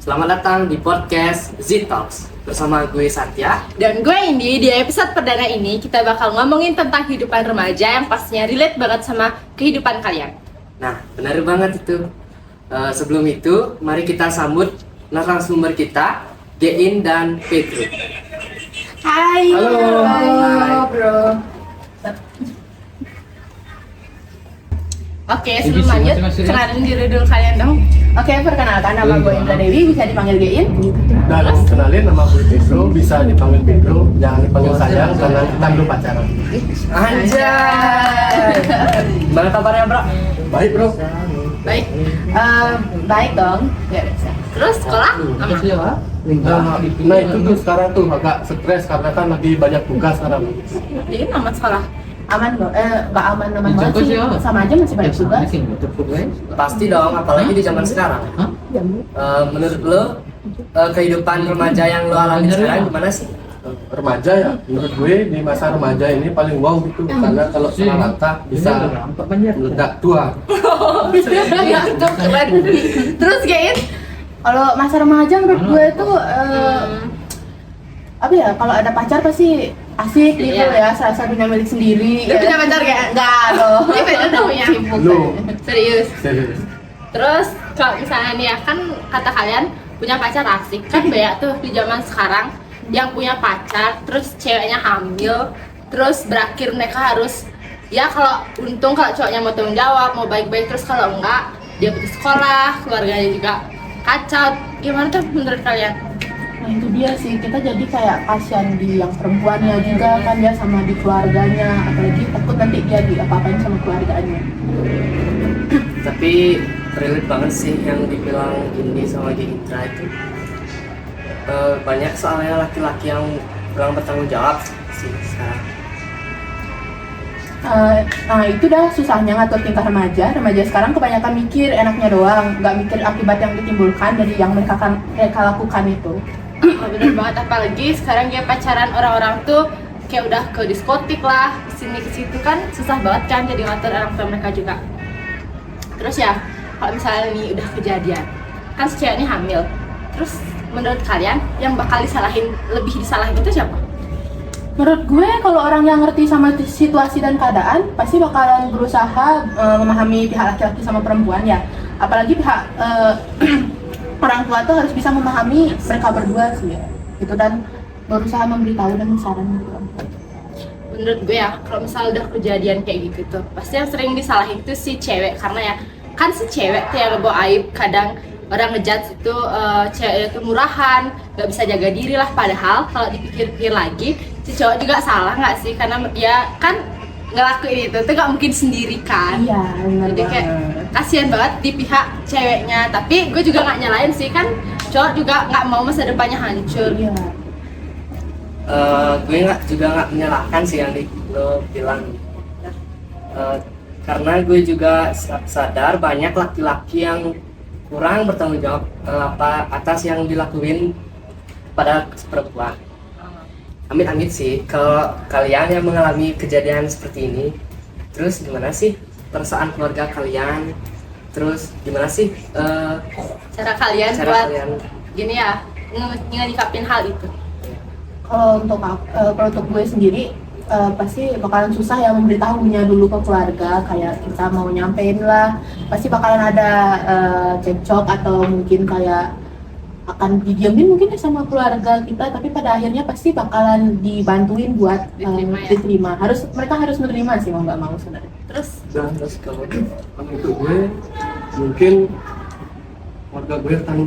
Selamat datang di podcast Z-Talks bersama gue Satya. Dan gue Indi. Di episode perdana ini kita bakal ngomongin tentang kehidupan remaja yang pastinya relate banget sama kehidupan kalian. Nah, benar banget itu. Sebelum itu, mari kita sambut narasumber kita, Gein dan Petro. Hai. Halo. Bro. Oke, sebelum lanjut, kenalin diri dulu kalian dong. Oke, perkenalkan, nama gue Indra Dewi, bisa dipanggil Gein. Dan kenalin, nama gue Pedro, bisa dipanggil Pedro, jangan dipanggil sayang karena kita belum pacaran. Anjay. Gimana kabarnya, Bro? Baik bro. Baik. Baik dong. Ya, bisa. Terus sekolah? Aman. Nah itu tuh sekarang tuh agak stres karena kan lagi banyak tugas sekarang. Gein aman sekolah? Aman dong. Nggak aman banget sih. Sama aja masih banyak tugas. Pasti dong, apalagi di zaman sekarang. Menurut lo, kehidupan remaja yang lo alami sekarang gimana sih? Remaja ya, menurut gue di masa remaja ini paling wow gitu karena kalau salah langkah bisa meledak tua. Ya, tuh keren. Terus Gein, kalau masa remaja menurut gue tuh apa ya, kalau ada pacar pasti asik gitu ya, salah satunya milik sendiri. Lu punya pacar gak? Enggak loh. Ini bener dong ya? Serius. Terus kalau misalnya nih ya, kan kata kalian punya pacar asik, kan banyak tuh di zaman sekarang yang punya pacar, terus ceweknya hamil, terus berakhir mereka harus, ya kalau untung kalau cowoknya mau tanggung jawab, mau baik-baik, terus kalau enggak dia putus sekolah, keluarganya juga kacau. Gimana tuh menurut kalian? Nah itu dia sih, kita jadi kayak kasihan di yang perempuannya juga kan ya, sama di keluarganya, apalagi takut nanti dia diapa-apain sama keluarganya. Tapi relate banget sih yang dibilang Indi sama Indra itu. Banyak soalnya laki-laki yang kurang bertanggung jawab sih sekarang. Nah itu dah susahnya ngatur tingkah remaja. Remaja sekarang kebanyakan mikir enaknya doang, nggak mikir akibat yang ditimbulkan dari yang mereka lakukan itu. Oh, bener banget, apalagi sekarang ya pacaran orang-orang tuh kayak udah ke diskotik lah, kesini ke situ kan susah banget kan jadi ngatur orang tua mereka juga. Terus ya, kalau misalnya nih udah kejadian, kan si cewek ini hamil, terus menurut kalian yang bakal lebih disalahin itu siapa? Menurut gue kalau orang yang ngerti sama situasi dan keadaan pasti bakalan berusaha memahami pihak laki-laki sama perempuan ya. Apalagi pihak orang tua tuh harus bisa memahami mereka berdua sih ya. Gitu, dan berusaha memberitahu dan saran gitu. Menurut gue ya, kalau misalnya udah kejadian kayak gitu tuh, pasti yang sering disalahin itu si cewek, karena ya kan si cewek tuh yang ngebawa aib. Kadang orang ngejudge itu cewek itu murahan, nggak bisa jaga diri lah, padahal kalau dipikir-pikir lagi si cowok juga salah nggak sih, karena dia kan ngelakuin itu tuh nggak mungkin sendiri kan. Iya, benar. Jadi kayak kasihan banget di pihak ceweknya, tapi gue juga nggak nyalain sih, kan cowok juga nggak mau masa depannya hancur. Iya. Gue juga nggak menyalahkan sih yang lo bilang. Karena gue juga sadar banyak laki-laki yang kurang bertanggung jawab atas yang dilakuin pada perempuan. Amit-amit sih kalau kalian yang mengalami kejadian seperti ini. Terus gimana sih perasaan keluarga kalian? Terus gimana sih Cara kalian cara buat kalian? gini ya, nyikapin hal itu? Kalau untuk gue sendiri pasti bakalan susah ya memberitahunya dulu ke keluarga, kayak kita mau nyampein lah pasti bakalan ada cekcok atau mungkin kayak akan didiamin mungkin ya sama keluarga kita, tapi pada akhirnya pasti bakalan dibantuin buat diterima. Mereka harus menerima sih, mau nggak mau sebenarnya. Terus kalau Untuk gue mungkin keluarga gue akan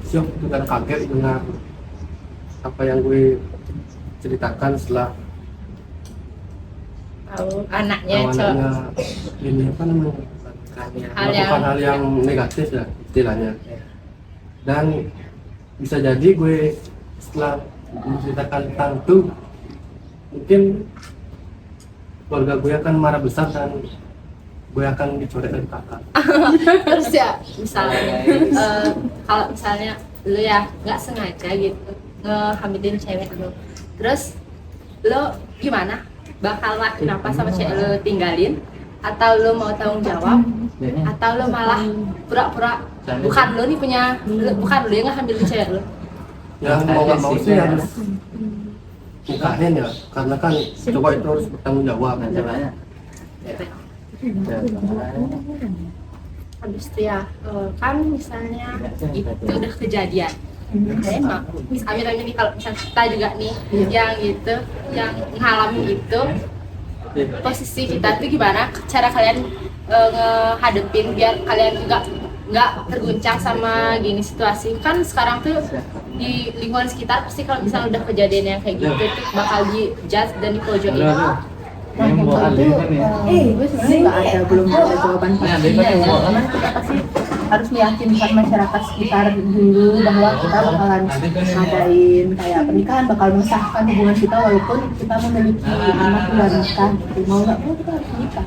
shock itu dan kaget dengan apa yang gue ceritakan setelah Tahu anaknya tahu cowok. anaknya ini apa namanya melakukan hal yang negatif ya istilahnya. Dan bisa jadi gue setelah menceritakan tentang itu mungkin keluarga gue akan marah besar dan gue akan dicoret dari kakak. Terus ya misalnya kalau misalnya lu ya nggak sengaja gitu ngehamilin cewek lu, terus lu gimana? Bakal lakuin apa sama cewek lu tinggalin? Atau lu mau tanggung jawab? Atau lu malah pura-pura bukan lu nih punya, bukan lu yang ngambil di cewek lu. Yang mau nggak mau sih harus nikahin ya, karena kan cowok itu harus bertanggung jawab. Habis itu ya kan misalnya itu udah kejadian. Emang misalnya nih kalau misalnya kita juga nih yang itu yang ngalamin itu, posisi kita tuh gimana cara kalian ngehadepin biar kalian juga nggak terguncang sama gini situasi. Kan sekarang tuh di lingkungan sekitar pasti kalau misalnya udah kejadian yang kayak gitu tuh bakal di-judge dan dipojokin. Nah, gue sebenarnya belum ada jawaban pastinya ya. Cuman kita pasti harus meyakinkan masyarakat sekitar dulu bahwa kita bakalan ngadain kayak pernikahan, bakal mengesahkan hubungan kita walaupun kita memiliki anak di luar nikah gitu. Mau nggak mau kita harus nikah.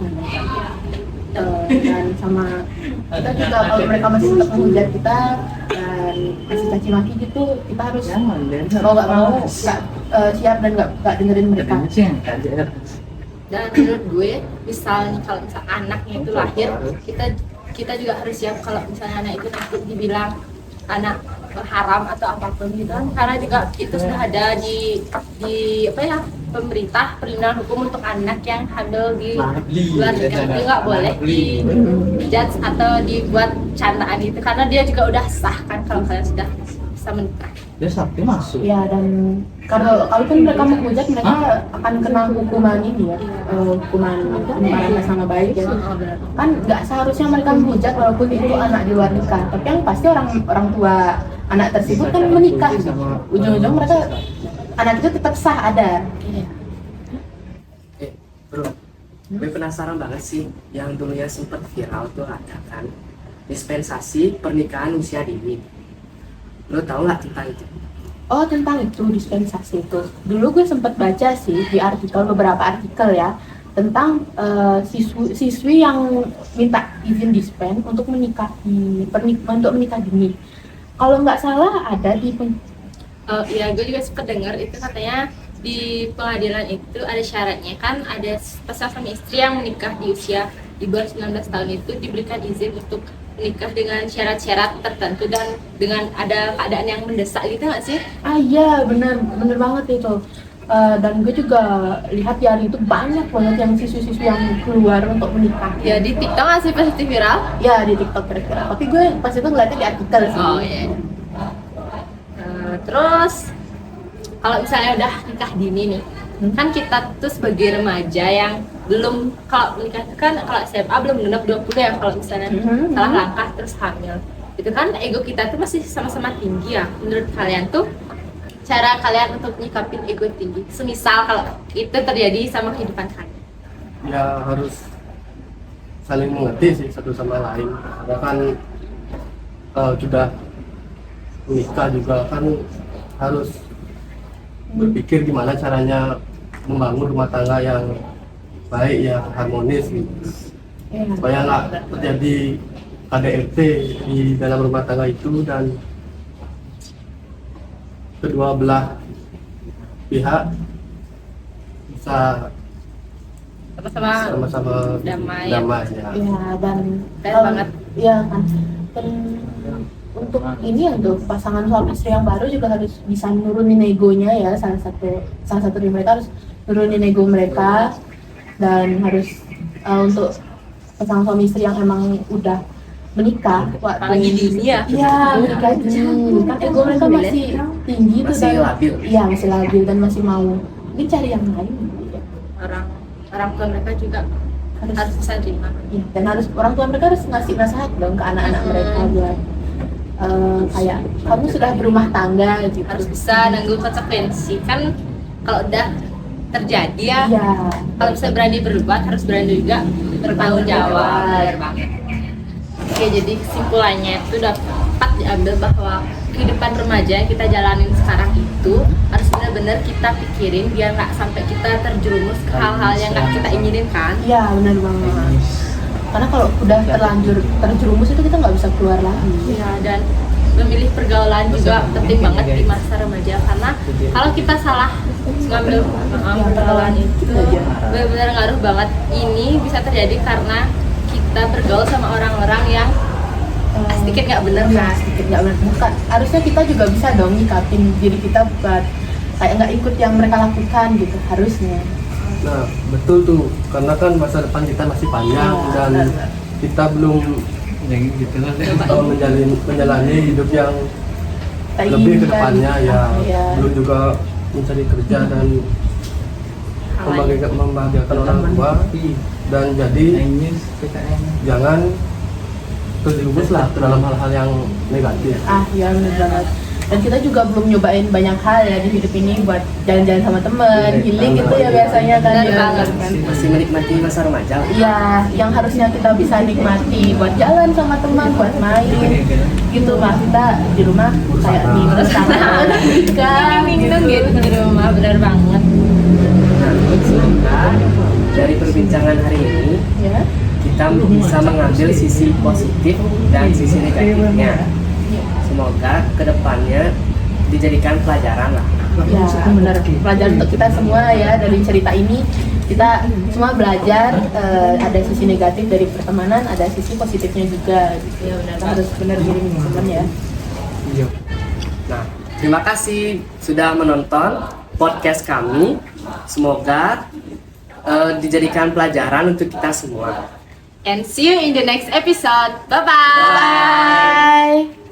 Dan sama kita juga kalau mereka masih tetap menghujat kita dan masih caci maki gitu, kita harus mau nggak mau siap dan nggak dengerin mereka. Dan menurut gue misalnya kalau misalnya anaknya itu lahir, kita juga harus siap kalau misalnya anak itu nanti dibilang anak haram atau apapun gitu kan, karena juga itu sudah ada di apa ya, pemerintah perlindungan hukum untuk anak yang hamil di luar nikah. Jadi nggak boleh di-judge atau dibuat candaan itu, karena dia juga udah sah kan kalau kalian sudah bisa menikah. Dia sakti masuk. Ya, dan kalau pun mereka menghujat, mereka akan kena hukuman ini ya, hukuman pencemaran nama baik ya. Kan nggak seharusnya mereka menghujat walaupun itu anak di luar nikah, tapi yang pasti orang tua anak tersebut kan menikah. Ujung-ujung mereka anak itu tetap sah ada. Bro, gue penasaran banget sih yang dulunya sempat viral tuh ada kan dispensasi pernikahan usia dini. Lo tau nggak tentang itu? Oh, tentang itu dispensasi itu. Dulu gue sempat baca sih di beberapa artikel ya tentang siswi yang minta izin dispen untuk menikah dini. Kalau nggak salah ada di Iya, gue juga sempat dengar itu katanya di pengadilan itu ada syaratnya kan, ada pasangan suami istri yang menikah di usia di bawah 19 tahun itu diberikan izin untuk menikah dengan syarat-syarat tertentu dan dengan ada keadaan yang mendesak gitu nggak sih? Iya, bener banget itu. Dan gue juga lihat di hari itu banyak banget yang siswi-siswi yang keluar untuk menikah. Ya di TikTok nggak sih pasti viral? Ya di TikTok viral. Tapi gue pas itu ngeliatnya di artikel sih. Oh iya. Terus kalau misalnya udah nikah dini nih, kan kita tuh sebagai remaja yang belum, kalau menikah itu kan kalau SMA belum genap 20 ya, kalau misalnya salah langkah terus hamil itu kan ego kita tuh masih sama-sama tinggi ya. Menurut kalian tuh cara kalian untuk nyikapin ego tinggi semisal kalau itu terjadi sama kehidupan kalian? Ya harus saling mengerti sih satu sama lain, karena kan sudah menikah juga kan harus berpikir gimana caranya membangun rumah tangga yang baik, yang harmonis gitu, supaya nggak terjadi KDRT di dalam rumah tangga itu dan kedua belah pihak bisa sama-sama damai ya. Ya, dan keren banget. Ya kan. Dan untuk ini untuk pasangan suami istri yang baru juga harus bisa nurunin egonya ya, salah satu dari mereka harus nurunin ego mereka, dan harus untuk pasangan suami istri yang emang udah menikah apalagi dini ya. Iya, menikah dini kan ego mereka masih tinggi tuh, Masih dan labil. iya masih labil dan masih mau ini cari yang lain gitu. Orang tua mereka juga harus bisa terima. Ya, dan orang tua mereka harus ngasih nasihat dong ke anak-anak mereka buat kayak kamu sudah berumah tangga gitu. Harus bisa nanggung konsekuensi kan kalau udah terjadi ya. Iya. Kalau bisa berani berbuat, harus berani juga bertanggung jawab. Benar banget. Oke, jadi kesimpulannya itu dapat diambil bahwa kehidupan remaja yang kita jalanin sekarang itu harus benar-benar kita pikirin biar nggak sampai kita terjerumus ke hal-hal yang nggak kita inginin kan. Iya, benar banget. Karena kalau udah terlanjur terjerumus itu kita nggak bisa keluar lagi. Iya, dan memilih pergaulan juga penting banget di masa remaja, karena kalau kita salah ngambil pergaulan itu benar-benar ngaruh banget. Ini bisa terjadi karena kita bergaul sama orang-orang yang sedikit nggak benar kan? Sedikit nggak benar. Bukan, harusnya kita juga bisa dong nyikapin diri kita bukan kayak nggak ikut yang mereka lakukan gitu harusnya. Nah betul tuh, karena kan masa depan kita masih panjang dan benar. kita belum menjalani hidup yang Kita lebih ke inginkan. depannya ya, Iya. belum juga mencari kerja dan membahagiakan orang tua, dan jadi jangan terjerumus lah ke dalam hal-hal yang negatif. Ya benar banget. Dan kita juga belum nyobain banyak hal ya di hidup ini buat jalan-jalan sama teman, healing gitu ya biasanya kan. Benar Ya, banget. kan. Masih menikmati masa remaja. Iya, yang harusnya kita bisa nikmati buat jalan sama teman, buat main gitu mah kita di rumah kayak di bersama kan Minum gitu di rumah, benar banget. Nah, semoga dari perbincangan hari ini ya. kita bisa mengambil sisi positif dan sisi negatifnya. Semoga kedepannya dijadikan pelajaran lah. Ya, benar. Pelajaran untuk kita semua ya dari cerita ini. Kita semua belajar ada sisi negatif dari pertemanan, ada sisi positifnya juga. Gitu. Ya, benar. Kita harus benar diri teman ya. Iya. Nah, terima kasih sudah menonton podcast kami. Semoga dijadikan pelajaran untuk kita semua. And see you in the next episode. Bye-bye. Bye.